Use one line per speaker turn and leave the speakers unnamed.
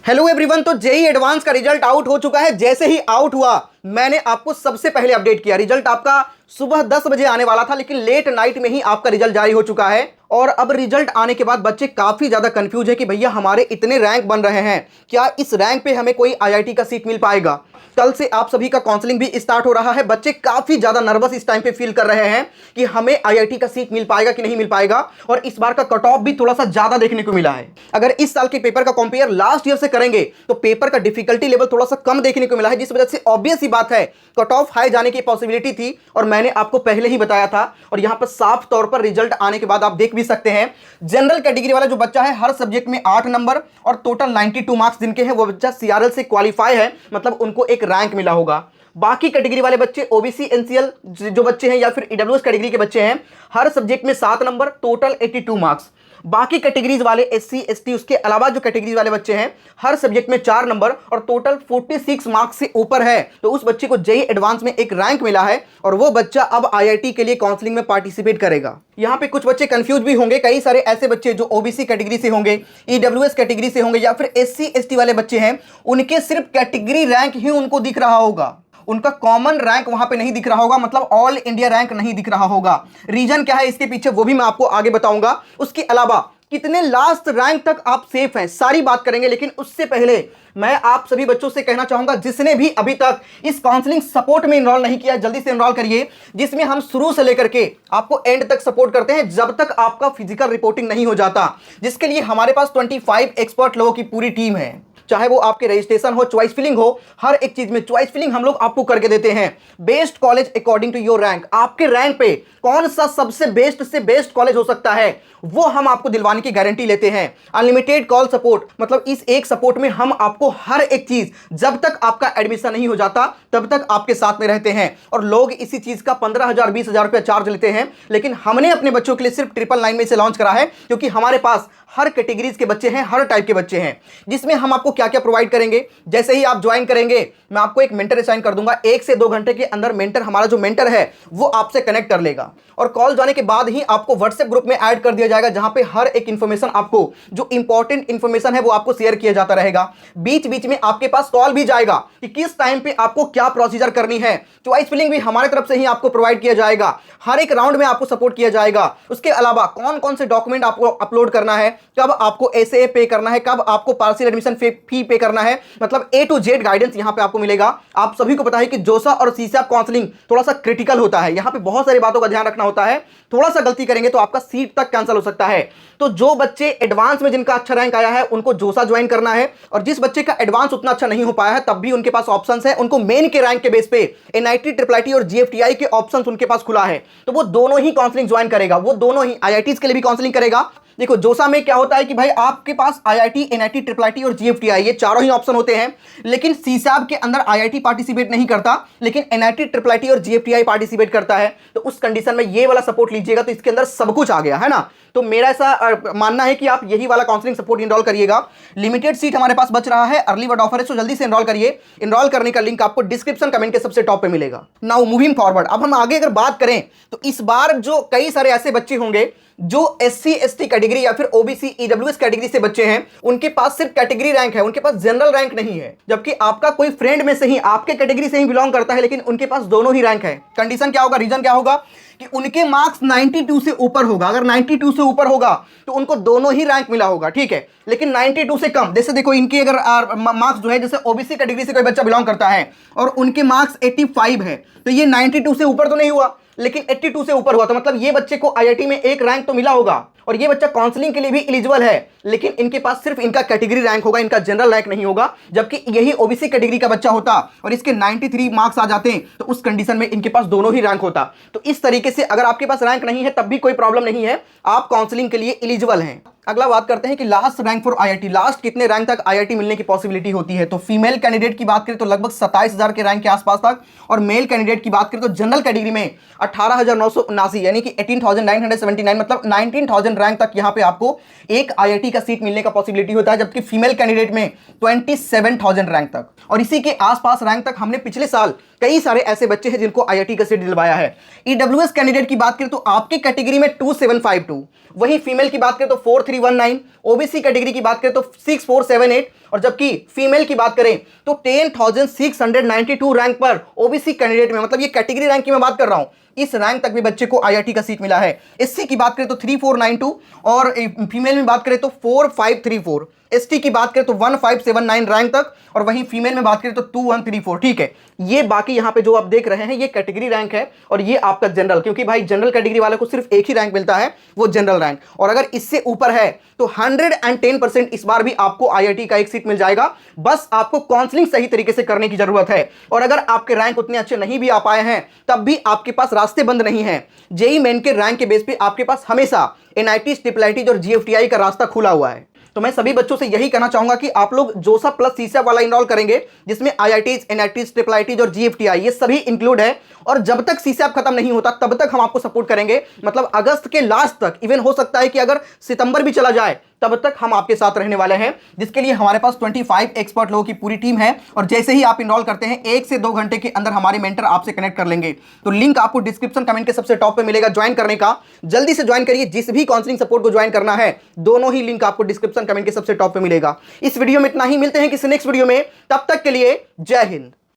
Hello everyone. तो JEE advance का result out हो चुका है। जैसे ही आउट हुआ मैंने आपको सबसे पहले अपडेट किया। रिजल्ट आपका सुबह 10 बजे आने वाला था, लेकिन लेट नाइट में ही आपका रिजल्ट जारी हो चुका है। और अब रिजल्ट आने के बाद बच्चे काफी ज्यादा कंफ्यूज है कि भैया हमारे इतने रैंक बन रहे हैं, क्या इस रैंक पे हमें कोई आईआईटी का सीट मिल पाएगा। कल से आप सभी का काउंसलिंग भी स्टार्ट हो रहा है। बच्चे काफी ज्यादा नर्वस इस टाइम पे फील कर रहे हैं कि हमें आईआईटी का सीट मिल पाएगा कि नहीं मिल पाएगा। और इस बार का कट ऑफ भी थोड़ा सा ज्यादा देखने को मिला है। अगर इस साल के पेपर का कंपेयर लास्ट ईयर से करेंगे तो पेपर का डिफिकल्टी लेवल थोड़ा सा कम देखने को मिला है, जिस वजह से ऑब्वियस ही बात है कट ऑफ हाई जाने की पॉसिबिलिटी थी। और मैंने आपको पहले ही बताया था। और यहां पर साफ तौर पर रिजल्ट आने के बाद आप देख भी सकते हैं, जनरल कैटेगरी वाला जो बच्चा है हर सब्जेक्ट में 8 नंबर और टोटल 92 मार्क्स जिनके हैं वो बच्चा सीआरएल से क्वालिफाई है, मतलब उनको एक रैंक मिला होगा। बाकी कैटेगरी वाले बच्चे ओबीसी एनसीएल जो बच्चे हैं या फिर ईडब्ल्यूएस कैटेगरी के बच्चे हैं, हर सब्जेक्ट में 7 नंबर टोटल 82 मार्क्स। बाकी कैटेगरीज वाले एससी एसटी उसके अलावा जो कैटेगरीज वाले बच्चे हैं हर सब्जेक्ट में 4 नंबर और टोटल 46 मार्क्स से ऊपर है, तो उस बच्चे को जेईई एडवांस में एक रैंक मिला है और वो बच्चा अब आईआईटी के लिए काउंसलिंग में पार्टिसिपेट करेगा। यहां पे कुछ बच्चे कंफ्यूज भी होंगे। कई सारे ऐसे बच्चे जो ओबीसी कैटेगरी से होंगे, ईडब्ल्यूएस कैटेगरी से होंगे या फिर एससी एसटी वाले बच्चे हैं, उनके सिर्फ कैटेगरी रैंक ही उनको दिख रहा होगा, उनका कॉमन रैंक वहां पे नहीं दिख रहा होगा, मतलब ऑल इंडिया रैंक नहीं दिख रहा होगा। रीजन क्या है इसके पीछे वो भी मैं आपको आगे बताऊंगा। उसके अलावा कितने लास्ट रैंक तक आप सेफ हैं सारी बात करेंगे। लेकिन उससे पहले मैं आप सभी बच्चों से कहना चाहूंगा, जिसने भी अभी तक इस काउंसलिंग सपोर्ट में इनरोल नहीं किया जल्दी से इनरोल करिए, जिसमें हम शुरू से लेकर के आपको एंड तक सपोर्ट करते हैं जब तक आपका फिजिकल रिपोर्टिंग नहीं हो जाता, जिसके लिए हमारे पास 25 एक्सपर्ट लोगों की पूरी टीम है। चाहे वो आपके रजिस्ट्रेशन हो, चॉइस फिलिंग हो, हर एक चीज में चॉइस फिलिंग हम लोग आपको करके देते हैं। Best college according to your rank, आपके रैंक पे कौन सा सबसे बेस्ट से बेस्ट कॉलेज हो सकता है वो हम आपको दिलवाने की गारंटी लेते हैं। अनलिमिटेड कॉल सपोर्ट, मतलब इस एक सपोर्ट में हम आपको हर एक चीज जब तक आपका एडमिशन नहीं हो जाता तब तक आपके साथ में रहते हैं। और लोग इसी चीज का 15,000 20,000 रुपया चार्ज लेते हैं, लेकिन हमने अपने बच्चों के लिए सिर्फ 999 में से लॉन्च करा है, क्योंकि हमारे पास हर कैटेगरीज के बच्चे हैं, हर टाइप के बच्चे हैं, जिसमें हम आपको क्या क्या प्रोवाइड करेंगे। जैसे ही आप ज्वाइन करेंगे मैं आपको एक मेंटर असाइन कर दूंगा। 1 से 2 घंटे के अंदर मेंटर, हमारा जो मेंटर है वो आपसे कनेक्ट कर लेगा और कॉल जाने के बाद ही आपको व्हाट्सएप ग्रुप में ऐड कर दिया जाएगा, जहां पे हर एक इंफॉर्मेशन आपको, जो इंपॉर्टेंट इंफॉर्मेशन है वो आपको शेयर किया जाता रहेगा। बीच बीच में आपके पास कॉल भी जाएगा कि किस टाइम पे आपको क्या प्रोसीजर करनी है। चॉइस फिलिंग भी हमारी तरफ से ही आपको प्रोवाइड किया जाएगा, हर एक राउंड में आपको सपोर्ट किया जाएगा। उसके अलावा कौन कौन से डॉक्यूमेंट आपको अपलोड करना है, कब आपको एसए पे करना है, कब आपको पार्शियल एडमिशन फी पे करना है, मतलब ए टू जेड गाइडेंस यहां पे आपको मिलेगा। आप सभी को पता है कि जोसा और सीसैप काउंसलिंग थोड़ा सा क्रिटिकल होता है, यहां पे बहुत सारी बातों का ध्यान रखना होता है। थोड़ा सा गलती करेंगे तो आपका सीट तक कैंसिल हो सकता है। तो जो बच्चे एडवांस में जिनका अच्छा रैंक आया है उनको जोसा ज्वाइन करना है, और जिस बच्चे का एडवांस उतना अच्छा नहीं हो पाया है तब भी उनके पास ऑप्शंस है, उनको मेन के रैंक के बेस पे एनआईटी, ट्रिपल आईटी और जीएफटीआई के ऑप्शंस उनके पास खुला है, तो वो दोनों ही काउंसलिंग ज्वाइन करेगा। वो दोनों ही आईआईटीज के लिए भी काउंसलिंग करेगा। देखो जोसा में क्या होता है कि भाई आपके पास आईआईटी, एनआईटी, ट्रिपल आईटी और जीएफटीआई ये चारों ही ऑप्शन होते हैं, लेकिन सीसैप के अंदर आईआईटी पार्टिसिपेट नहीं करता, लेकिन एनआईटी, ट्रिपल आईटी और जीएफटीआई पार्टिसिपेट करता है। तो उस कंडीशन में ये वाला सपोर्ट लीजिएगा तो इसके अंदर सब कुछ आ गया है ना। तो मेरा ऐसा मानना है कि आप यही वाला काउंसलिंग सपोर्ट इनरोल करिएगा। लिमिटेड सीट हमारे पास बच रहा है, अर्ली बर्ड ऑफर है, तो जल्दी से इनरोल करिए। इनरोल करने का लिंक आपको डिस्क्रिप्शन कमेंट के सबसे टॉप पे मिलेगा। नाउ मूविंग फॉरवर्ड, अब हम आगे अगर बात करें तो इस बार जो कई सारे ऐसे बच्चे होंगे जो एससी एसटी कैटेगरी या फिर ओबीसी ईडब्ल्यूएस कैटेगरी से बच्चे हैं, उनके पास सिर्फ कैटेगरी रैंक है, उनके पास जनरल रैंक नहीं है। जबकि आपका कोई फ्रेंड में से ही आपके कैटेगरी से ही बिलोंग करता है, लेकिन उनके पास दोनों ही रैंक है। कंडीशन क्या होगा, रीजन क्या होगा कि उनके मार्क्स 92 से ऊपर होगा। अगर 92 से ऊपर होगा तो उनको दोनों ही रैंक मिला होगा, ठीक है। लेकिन 92 से कम, जैसे देखो इनके अगर मार्क्स जो है, जैसे ओबीसी कैटेगरी से कोई बच्चा बिलोंग करता है और उनके मार्क्स 85 है, तो ये 92 से ऊपर तो नहीं हुआ, लेकिन 82 से ऊपर हुआ, तो मतलब ये बच्चे को आईआईटी में एक रैंक तो मिला होगा और ये बच्चा काउंसलिंग के लिए भी एलिजिबल है। लेकिन इनके पास सिर्फ इनका कैटेगरी रैंक होगा, इनका जनरल रैंक नहीं होगा। जबकि यही ओबीसी कैटेगरी का बच्चा होता और इसके 93 मार्क्स आ जाते तो उस कंडीशन में इनके पास दोनों ही रैंक होता। तो इस तरीके से अगर आपके पास रैंक नहीं है तब भी कोई प्रॉब्लम नहीं है, आप काउंसलिंग के लिए एलिजिबल हैं। अगला बात करते हैं कि last rank for IIT, last कितने रैंक तक आईआईटी मिलने की पॉसिबिलिटी होती है। तो फीमेल कैंडिडेट की बात करें तो लगभग 27,000 के रैंक के आसपास तक, और मेल कैंडिडेट की बात करें तो जनरल कैटेगरी में 18,979 यानी कि 18,979, मतलब 19,000 रैंक तक यहां पे आपको एक आईआईटी का सीट मिलने का पॉसिबिलिटी होता है। जबकि फीमेल कैंडिडेट में 27,000 रैंक तक, और इसी के आसपास रैंक तक हमने पिछले साल कई सारे ऐसे बच्चे हैं जिनको आईआईटी का सीट दिलवाया है। ईडब्ल्यूएस कैंडिडेट की बात करें तो आपकी कैटेगरी में 2752, वहीं फीमेल की बात करें तो 4319, ओबीसी कैटेगरी की बात करें तो 6478, और जबकि फीमेल की बात करें तो 10,692 रैंक पर ओबीसी कैंडिडेट में, मतलब ये कैटेगरी रैंक की मैं बात कर रहा हूं, इस रैंक तक भी बच्चे को आईआईटी का सीट मिला है। एससी की बात करें तो 3492 और फीमेल में बात करें तो 4534, एसटी की बात करें तो 1579 रैंक तक, और वहीं फीमेल में बात करें तो 2134। ठीक है, ये बाकी यहां पे जो आप देख रहे हैं ये कैटेगरी रैंक है, और ये आपका जनरल, क्योंकि भाई जनरल कैटेगरी वाले को सिर्फ एक ही रैंक मिलता है, वो जनरल रैंक, और अगर इससे ऊपर है तो 110% इस बार भी आपको आईआईटी का एक सीट मिल जाएगा। बस आपको काउंसलिंग सही तरीके से करने की जरूरत है, और अगर आपके रैंक उतने अच्छे नहीं भी आ पाए हैं तब भी आपके पास रास्ते बंद नहीं है। जेईई मेन के रैंक के बेस पे आपके पास हमेशा एनआईटी, ट्रिपल आईटी और जीएफटीआई का रास्ता खुला हुआ है। तो मैं सभी बच्चों से यही कहना चाहूंगा कि आप लोग जोसा प्लस सीसैप वाला इनरोल करेंगे, जिसमें आईआईटीज, एनआईटीज, ट्रिपल आईटीज और जीएफटीआई ये सभी इंक्लूड है, और जब तक सीसैप खत्म नहीं होता तब तक हम आपको सपोर्ट करेंगे, मतलब अगस्त के लास्ट तक, इवन हो सकता है कि अगर सितंबर भी चला जाए तब तक हम आपके साथ रहने वाले हैं, जिसके लिए हमारे पास 25 एक्सपर्ट लोगों की पूरी टीम है। और जैसे ही आप इनरोल करते हैं 1 से 2 घंटे के अंदर हमारे मेंटर आपसे कनेक्ट कर लेंगे। तो लिंक आपको डिस्क्रिप्शन कमेंट के सबसे टॉप पे मिलेगा ज्वाइन करने का, जल्दी से ज्वाइन करिए। जिस भी काउंसलिंग सपोर्ट को ज्वाइन करना है, दोनों ही लिंक आपको डिस्क्रिप्शन कमेंट के सबसे टॉप पे मिलेगा। इस वीडियो में इतना ही, मिलते हैं किसी नेक्स्ट वीडियो में, तब तक के लिए जय हिंद।